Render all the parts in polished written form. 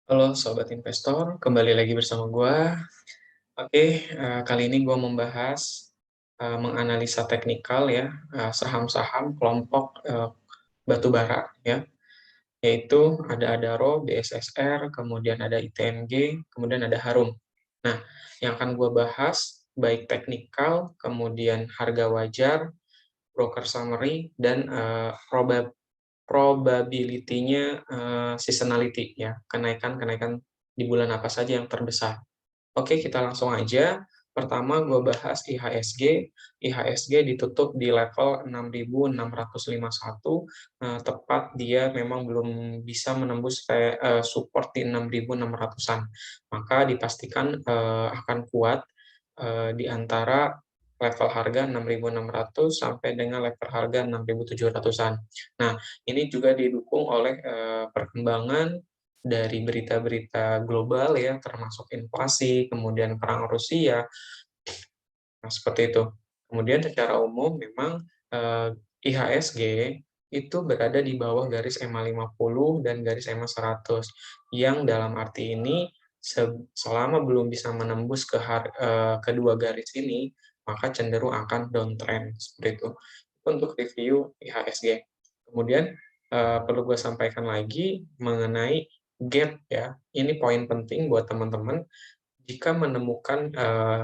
Halo Sobat Investor, kembali lagi bersama gua. Oke, kali ini gua membahas, menganalisa teknikal ya, saham-saham kelompok, batubara ya, yaitu ada Adaro, BSSR, kemudian ada ITMG, kemudian ada Harum. Nah, yang akan gua bahas baik teknikal, kemudian harga wajar, broker summary, dan, probability-nya, seasonality ya, kenaikan-kenaikan di bulan apa saja yang terbesar. Oke, kita langsung aja. Pertama gue bahas IHSG. IHSG ditutup di level 6.651, tepat dia memang belum bisa menembus kayak, support di 6.600-an. Maka dipastikan, akan kuat, di antara level harga 6.600 sampai dengan level harga 6.700-an. Nah, ini juga didukung oleh, perkembangan dari berita-berita global ya, termasuk inflasi, kemudian perang Rusia, nah seperti itu. Kemudian secara umum memang, IHSG itu berada di bawah garis EMA 50 dan garis EMA 100, yang dalam arti ini selama belum bisa menembus kedua garis ini, maka cenderung akan downtrend, seperti itu. Untuk review IHSG. Kemudian, perlu gue sampaikan lagi mengenai gap ya, ini poin penting buat teman-teman, jika menemukan,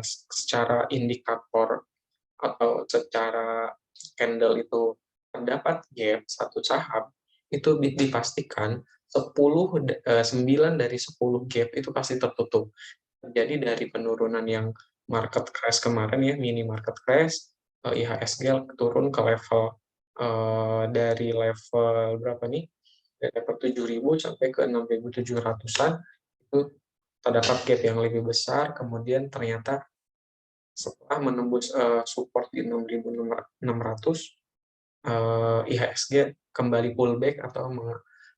secara indikator atau secara candle itu terdapat gap satu saham, itu dipastikan 9 dari 10 gap itu pasti tertutup. Jadi dari penurunan yang market crash kemarin ya, mini market crash, IHSG turun ke level, dari level berapa nih, dari level 7.000 sampai ke 6.700-an, itu terdapat gap yang lebih besar, kemudian ternyata setelah menembus, support di 6.600, IHSG kembali pullback atau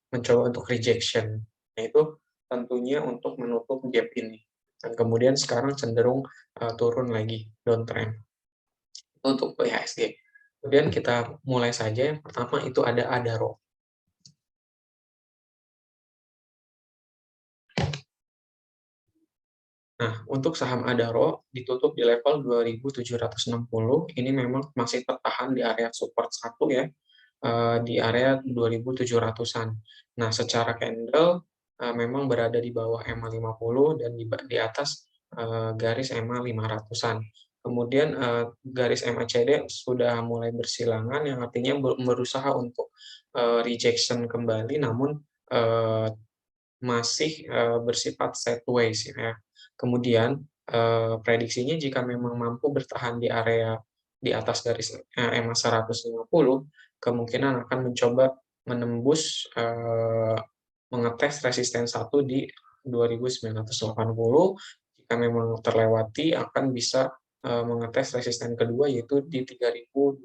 mencoba untuk rejection. Nah, itu tentunya untuk menutup gap ini. Dan kemudian sekarang cenderung, turun lagi, downtrend untuk IHSG. Kemudian kita mulai saja, yang pertama itu ada Adaro. Nah, untuk saham Adaro ditutup di level 2.760, ini memang masih tertahan di area support 1 ya, di area 2.700-an. Nah, secara candle, memang berada di bawah EMA 50 dan di atas, garis EMA 500-an. Kemudian, garis MACD sudah mulai bersilangan, yang artinya berusaha untuk, rejection kembali, namun, eee, masih, bersifat sideways ya. Kemudian, prediksinya jika memang mampu bertahan di area di atas garis, EMA 150, kemungkinan akan mencoba menembus, mengetes resisten 1 di 2.980. Jika memang terlewati akan bisa, mengetes resisten kedua yaitu di 3.230.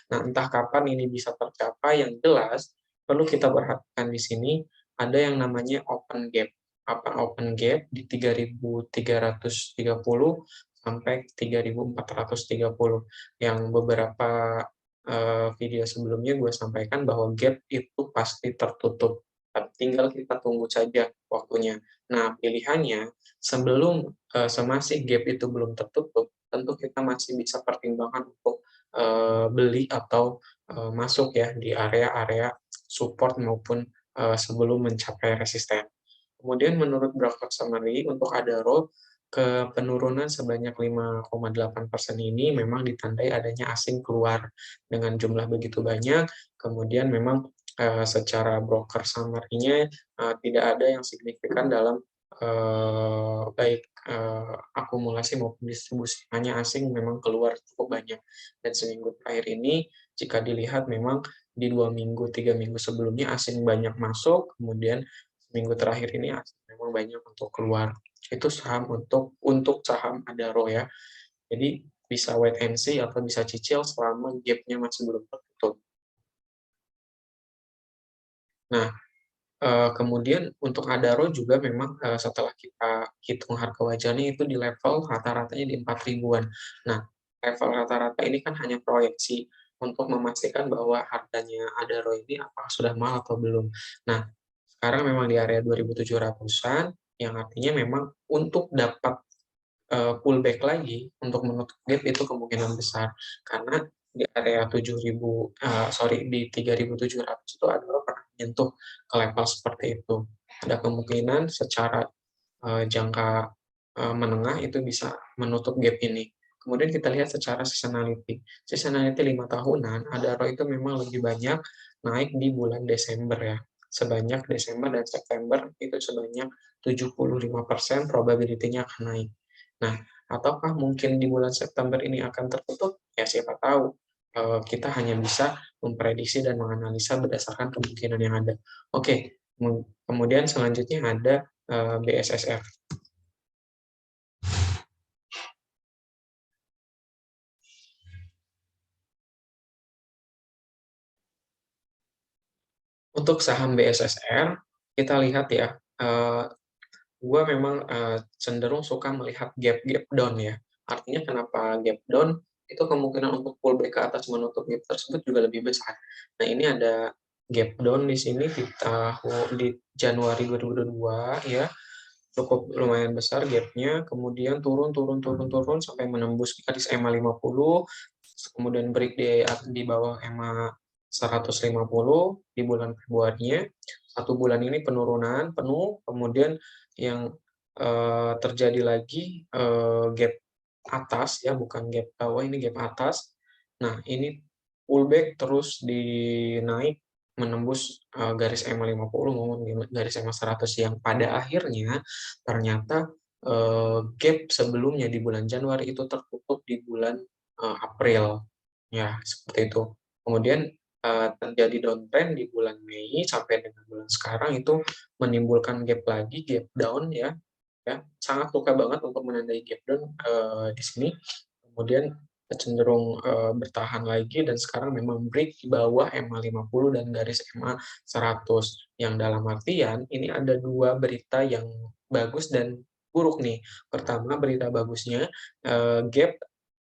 Nah, entah kapan ini bisa tercapai, yang jelas perlu kita perhatikan di sini ada yang namanya open gap. Apa open gap di 3.330 sampai 3.430, yang beberapa, video sebelumnya gue sampaikan bahwa gap itu pasti tertutup, tinggal kita tunggu saja waktunya. Nah, pilihannya sebelum, semasih gap itu belum tertutup, tentu kita masih bisa pertimbangkan untuk, beli atau, masuk ya di area-area support maupun, sebelum mencapai resisten. Kemudian menurut broker summary untuk Adaro, penurunan sebanyak 5,8% ini memang ditandai adanya asing keluar dengan jumlah begitu banyak, kemudian memang, secara broker summary-nya, tidak ada yang signifikan dalam, baik, akumulasi maupun distribusi, hanya asing memang keluar cukup banyak. Dan seminggu terakhir ini, jika dilihat memang di 2 minggu, 3 minggu sebelumnya asing banyak masuk, kemudian minggu terakhir ini memang banyak untuk keluar. Itu saham untuk saham Adaro ya. Jadi bisa wait and see atau bisa cicil selama gap-nya masih belum tertutup. Nah, kemudian untuk Adaro juga memang, setelah kita hitung harga wajarnya itu di level rata-ratanya di 4.000-an. Nah, level rata-rata ini kan hanya proyeksi untuk memastikan bahwa harganya Adaro ini apakah sudah mahal atau belum. Nah, sekarang memang di area 2.700-an, yang artinya memang untuk dapat pullback lagi untuk menutup gap itu kemungkinan besar, karena di area 7.000, di 3.700 itu adalah pernah menyentuh ke level seperti itu. Ada kemungkinan secara jangka menengah itu bisa menutup gap ini. Kemudian kita lihat secara seasonality. Seasonality 5 tahunan, Adaro itu memang lebih banyak naik di bulan Desember ya. Sebanyak Desember dan September itu sebanyak 75% probability-nya akan naik. Nah, ataukah mungkin di bulan September ini akan tertutup? Ya siapa tahu. Kita hanya bisa memprediksi dan menganalisa berdasarkan kemungkinan yang ada. Oke, kemudian selanjutnya ada BSSR. Untuk saham BSSR, kita lihat ya, gue memang cenderung suka melihat gap-gap down ya. Artinya kenapa gap down, itu kemungkinan untuk pullback ke atas menutup gap tersebut juga lebih besar. Nah ini ada gap down di sini di Januari 2022 ya, cukup lumayan besar gapnya, kemudian turun, turun, turun, turun, sampai menembus garis EMA 50, kemudian break di bawah EMA 150 di bulan Februarinya. 1 bulan ini penurunan penuh, kemudian yang terjadi lagi gap atas ya, bukan gap bawah, ini gap atas. Nah, ini pullback terus dinaik menembus garis EMA 50 maupun garis EMA 100 yang pada akhirnya ternyata gap sebelumnya di bulan Januari itu tertutup di bulan April. Ya, seperti itu. Kemudian terjadi downtrend di bulan Mei sampai dengan bulan sekarang itu menimbulkan gap lagi, gap down ya, sangat suka banget untuk menandai gap down di sini. Kemudian cenderung bertahan lagi dan sekarang memang break di bawah EMA 50 dan garis EMA 100. Yang dalam artian ini ada dua berita yang bagus dan buruk nih. Pertama, berita bagusnya gap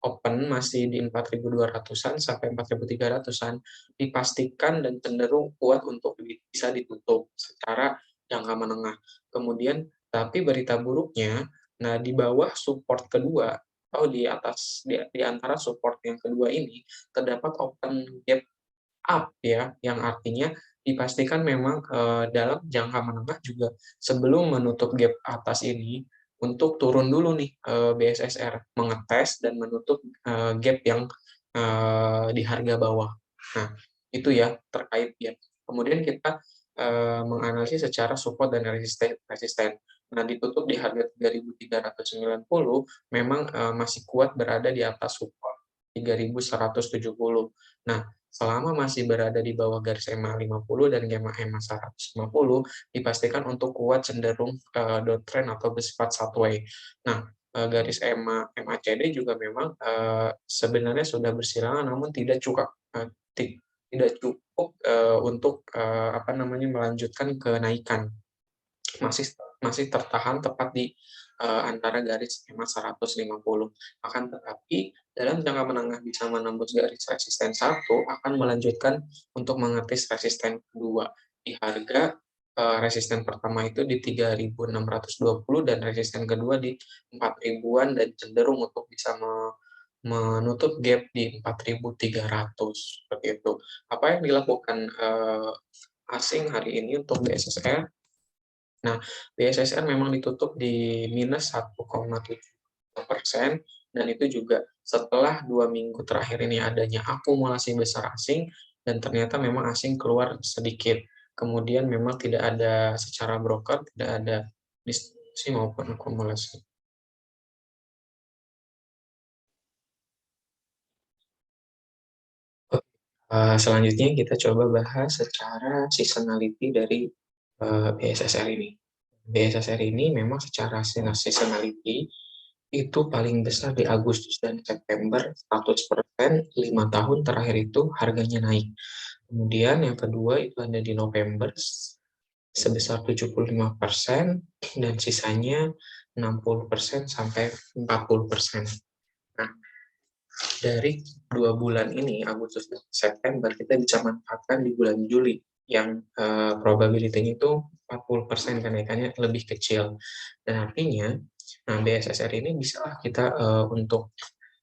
open masih di 4.200-an sampai 4.300-an dipastikan dan cenderung kuat untuk bisa ditutup secara jangka menengah. Kemudian tapi berita buruknya, nah di bawah support kedua atau di antara support yang kedua ini terdapat open gap up ya, yang artinya dipastikan memang dalam jangka menengah juga sebelum menutup gap atas ini untuk turun dulu nih BSSR mengetes dan menutup gap yang di harga bawah. Nah, itu ya terkait ya. Kemudian kita menganalisis secara support dan resisten. Nah, ditutup di harga 3.390 memang masih kuat berada di atas support 3.170. Nah, selama masih berada di bawah garis EMA 50 dan EMA 150, dipastikan untuk kuat cenderung downtrend atau bersifat sideways. Nah, garis EMA MACD juga memang sebenarnya sudah bersilangan, namun tidak cukup untuk melanjutkan kenaikan, masih masih tertahan tepat di antara garis EMA 150. Akan tetapi dalam jangka menengah bisa menembus garis resisten 1, akan melanjutkan untuk mengetes resisten kedua di harga resisten pertama itu di 3.620 dan resisten kedua di 4.000-an dan cenderung untuk bisa menutup gap di 4.300 seperti itu. Apa yang dilakukan asing hari ini untuk BSSR? Nah, BSSR memang ditutup di minus 1,7% dan itu juga setelah 2 minggu terakhir ini adanya akumulasi besar asing dan ternyata memang asing keluar sedikit. Kemudian memang tidak ada secara broker, tidak ada distribusi maupun akumulasi. Selanjutnya kita coba bahas secara seasonality dari BSSR ini. BSSR ini memang secara seasonality itu paling besar di Agustus dan September 100%, 5 tahun terakhir itu harganya naik. Kemudian yang kedua itu ada di November sebesar 75% dan sisanya 60% sampai 40%. Nah, dari 2 bulan ini, Agustus dan September, kita bisa manfaatkan di bulan Juli. yang probability-nya itu 40% kenaikannya lebih kecil. Dan artinya, nah BSSR ini bisalah kita untuk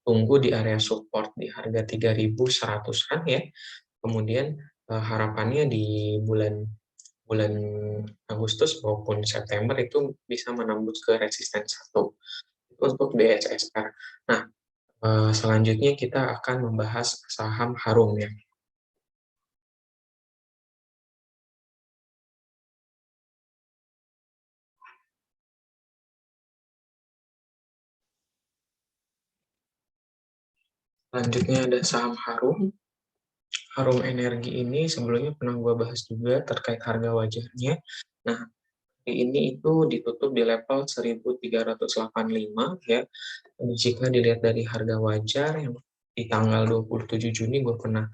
tunggu di area support di harga 3.100-an ya. Kemudian harapannya di bulan bulan Agustus maupun September itu bisa menembus ke resisten 1 untuk BSSR. Nah, selanjutnya kita akan membahas saham Harum ya. Selanjutnya ada saham Harum. Harum Energi ini sebelumnya pernah gua bahas juga terkait harga wajarnya. Nah, hari ini itu ditutup di level 1.385 ya. Jika dilihat dari harga wajar yang di tanggal 27 Juni gue pernah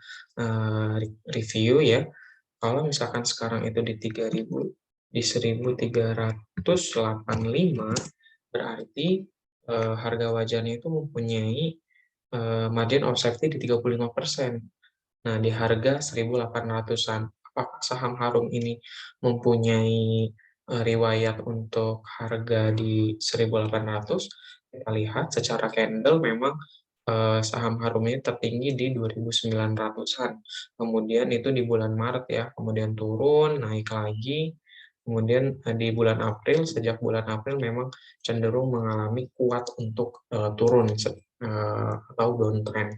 review ya. Kalau misalkan sekarang itu di 3.000, di 1.385, berarti harga wajarnya itu mempunyai margin of safety di 35%. Nah, di harga 1.800-an, apakah saham Harum ini mempunyai riwayat untuk harga di 1.800? Kita lihat secara candle memang saham Harum ini tertinggi di 2.900-an. Kemudian itu di bulan Maret ya, kemudian turun, naik lagi. Kemudian di bulan April, sejak bulan April memang cenderung mengalami kuat untuk turun atau downtrend.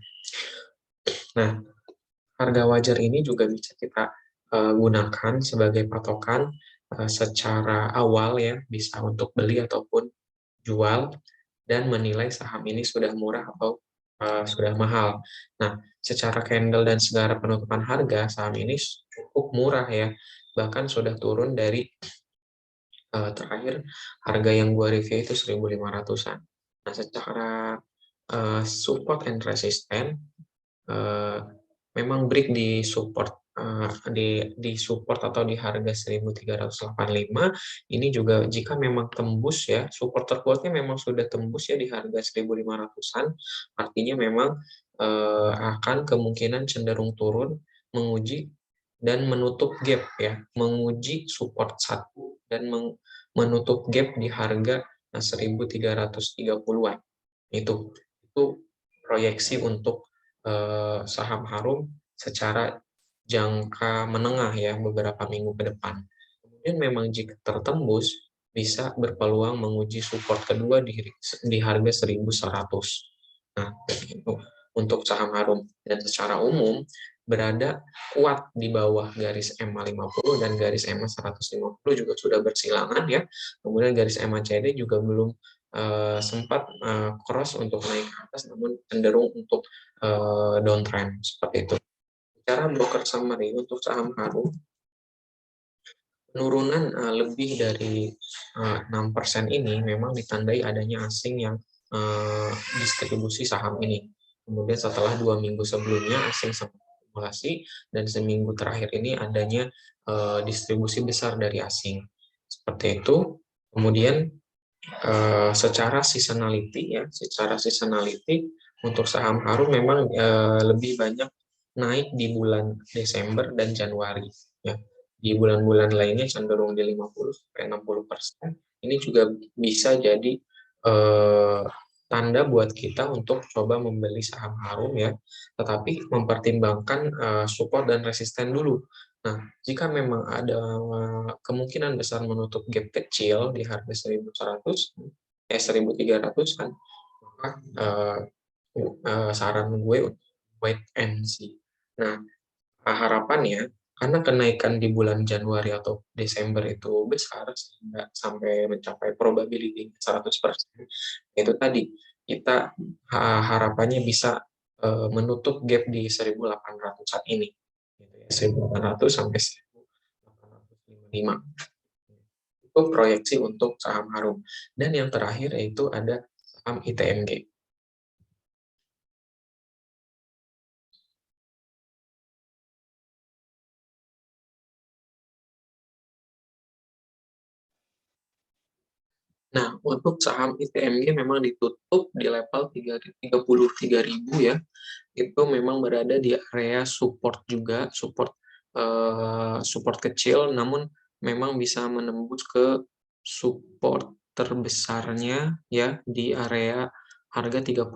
Nah, harga wajar ini juga bisa kita gunakan sebagai patokan secara awal ya, bisa untuk beli ataupun jual dan menilai saham ini sudah murah atau sudah mahal. Nah, secara candle dan segala penutupan harga, saham ini cukup murah ya, bahkan sudah turun dari terakhir harga yang gua review itu 1.500-an. Nah, secara support and resistance eh, memang break di support di support atau di harga 1.385 ini juga jika memang tembus ya, support terkuatnya memang sudah tembus ya di harga 1.500-an, artinya memang akan kemungkinan cenderung turun, menguji dan menutup gap ya, menguji support 1 dan menutup gap di harga 1.330-an. Itu proyeksi untuk saham Harum secara jangka menengah ya, beberapa minggu ke depan. Kemudian memang jika tertembus bisa berpeluang menguji support kedua di harga 1.100. Nah, itu untuk saham Harum, dan secara umum berada kuat di bawah garis EMA 50 dan garis EMA 150 juga sudah bersilangan ya. Kemudian garis EMA CD juga belum sempat cross untuk naik ke atas, namun cenderung untuk downtrend seperti itu. Cara broker summary untuk saham Harum, penurunan lebih dari 6% ini memang ditandai adanya asing yang distribusi saham ini. Kemudian setelah 2 minggu sebelumnya asing sempat akumulasi, dan seminggu terakhir ini adanya distribusi besar dari asing. Seperti itu. Kemudian secara seasonality untuk saham Harum memang lebih banyak naik di bulan Desember dan Januari ya. Di bulan-bulan lainnya cenderung di 50-60%. Ini juga bisa jadi eh, tanda buat kita untuk coba membeli saham Harum ya, tetapi mempertimbangkan support dan resisten dulu. Nah, jika memang ada kemungkinan besar menutup gap kecil di harga 1.100, 1.300-an, maka saran gue untuk wait and see. Nah, harapannya karena kenaikan di bulan Januari atau Desember itu besar sehingga sampai mencapai probability 100%, itu tadi kita harapannya bisa menutup gap di 1.800 saat ini, gitu ya, 1.800 sampai 1.855. Itu proyeksi untuk saham Harum. Dan yang terakhir yaitu ada saham ITMG. Nah, untuk saham ITMG memang ditutup di level 33.000 ya. Itu memang berada di area support juga, support support kecil, namun memang bisa menembus ke support terbesarnya ya di area harga 31.500.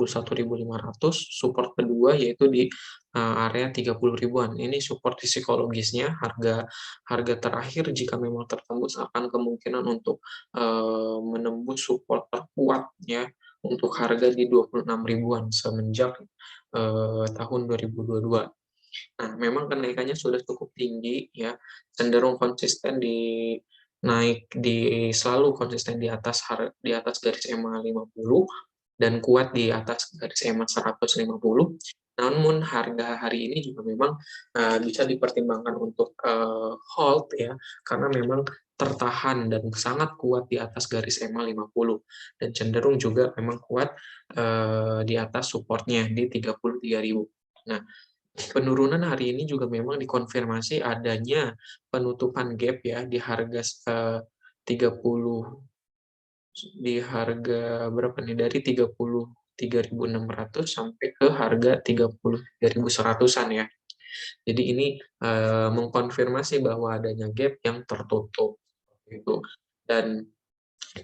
Support kedua yaitu di area 30 ribuan. Ini support psikologisnya, harga harga terakhir jika memang tertembus akan kemungkinan untuk menembus support terkuat ya untuk harga di 26 ribuan semenjak tahun 2022. Nah, memang kenaikannya sudah cukup tinggi ya, cenderung konsisten naik selalu konsisten di atas garis EMA 50 dan kuat di atas garis EMA 150. Namun harga hari ini juga memang bisa dipertimbangkan untuk hold ya, karena memang tertahan dan sangat kuat di atas garis EMA 50 dan cenderung juga memang kuat di atas supportnya di 33.000. Nah, penurunan hari ini juga memang dikonfirmasi adanya penutupan gap ya di harga 30 di harga berapa nih, dari 33.600 sampai ke harga 33.100-an ya. Jadi ini mengkonfirmasi bahwa adanya gap yang tertutup gitu. Dan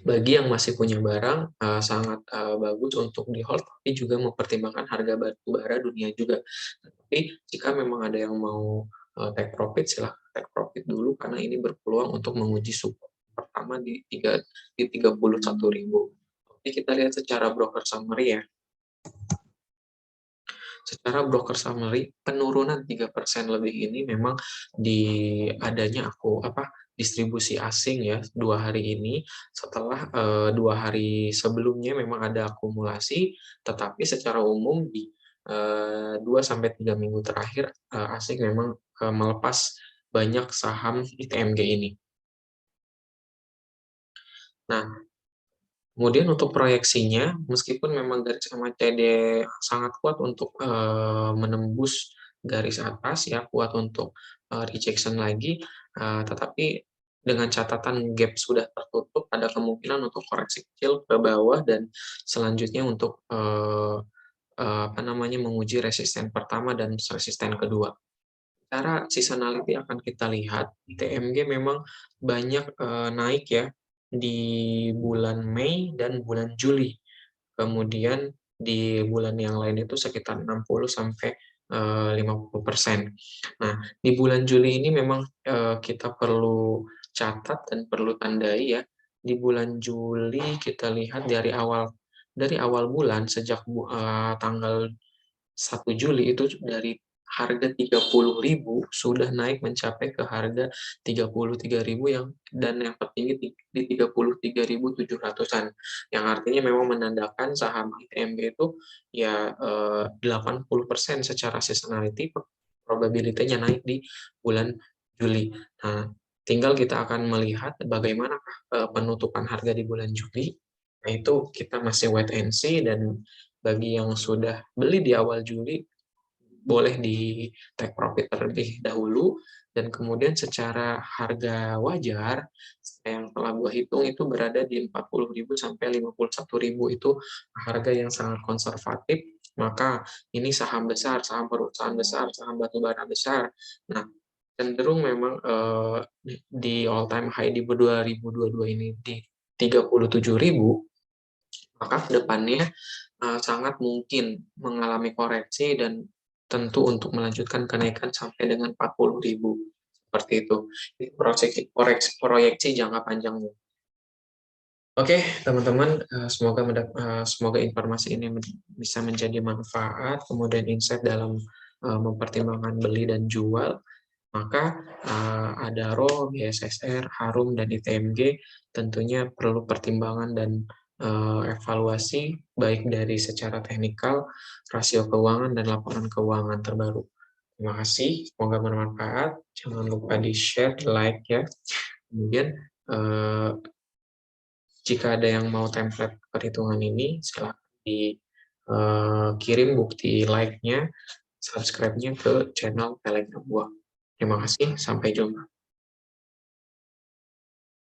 bagi yang masih punya barang, sangat bagus untuk di-hold, tapi juga mempertimbangkan harga batu bara dunia juga. Tapi jika memang ada yang mau take profit, silahkan take profit dulu karena ini berpeluang untuk menguji support pertama di 31.000. Oke, kita lihat secara broker summary ya. Secara broker summary, penurunan 3% lebih ini memang di adanya distribusi asing ya 2 hari ini, setelah 2 hari sebelumnya memang ada akumulasi, tetapi secara umum di 2 sampai 3 minggu terakhir asing memang melepas banyak saham ITMG ini. Nah, kemudian untuk proyeksinya, meskipun memang garis MACD sangat kuat untuk menembus garis atas ya, kuat untuk rejection lagi, tetapi dengan catatan gap sudah tertutup, ada kemungkinan untuk koreksi kecil ke bawah dan selanjutnya untuk menguji resisten pertama dan resisten kedua. Secara seasonality akan kita lihat, TMG memang banyak naik ya di bulan Mei dan bulan Juli. Kemudian di bulan yang lain itu sekitar 60 sampai 50%. Nah, di bulan Juli ini memang kita perlu catat dan perlu tandai ya. Di bulan Juli kita lihat dari awal bulan sejak tanggal 1 Juli itu dari harga 30.000 sudah naik mencapai ke harga 33.000 dan yang tertinggi di 33.700-an. Yang artinya memang menandakan saham ITMG itu ya 80% secara seasonality probability-nya naik di bulan Juli. Nah, tinggal kita akan melihat bagaimanakah penutupan harga di bulan Juli. Nah, itu kita masih wait and see, dan bagi yang sudah beli di awal Juli, boleh di take profit terlebih dahulu, dan kemudian secara harga wajar yang telah gua hitung itu berada di 40.000 sampai 51.000, itu harga yang sangat konservatif. Maka ini saham besar, saham perusahaan besar, saham batubara besar. Nah, cenderung memang di all time high di 2022 ini di 37.000, maka kedepannya sangat mungkin mengalami koreksi dan tentu untuk melanjutkan kenaikan sampai dengan 40.000. Seperti itu. Proyeksi jangka panjangnya. Oke, teman-teman, semoga informasi ini bisa menjadi manfaat, kemudian insight dalam mempertimbangkan beli dan jual. Maka Adaro, BSSR, Harum, dan ITMG tentunya perlu pertimbangan dan evaluasi baik dari secara teknikal, rasio keuangan, dan laporan keuangan terbaru. Terima kasih, semoga bermanfaat. Jangan lupa di-share, like ya. Kemudian jika ada yang mau template perhitungan ini, silakan dikirim bukti like-nya, subscribe-nya ke channel Telegram gua. Terima kasih, sampai jumpa.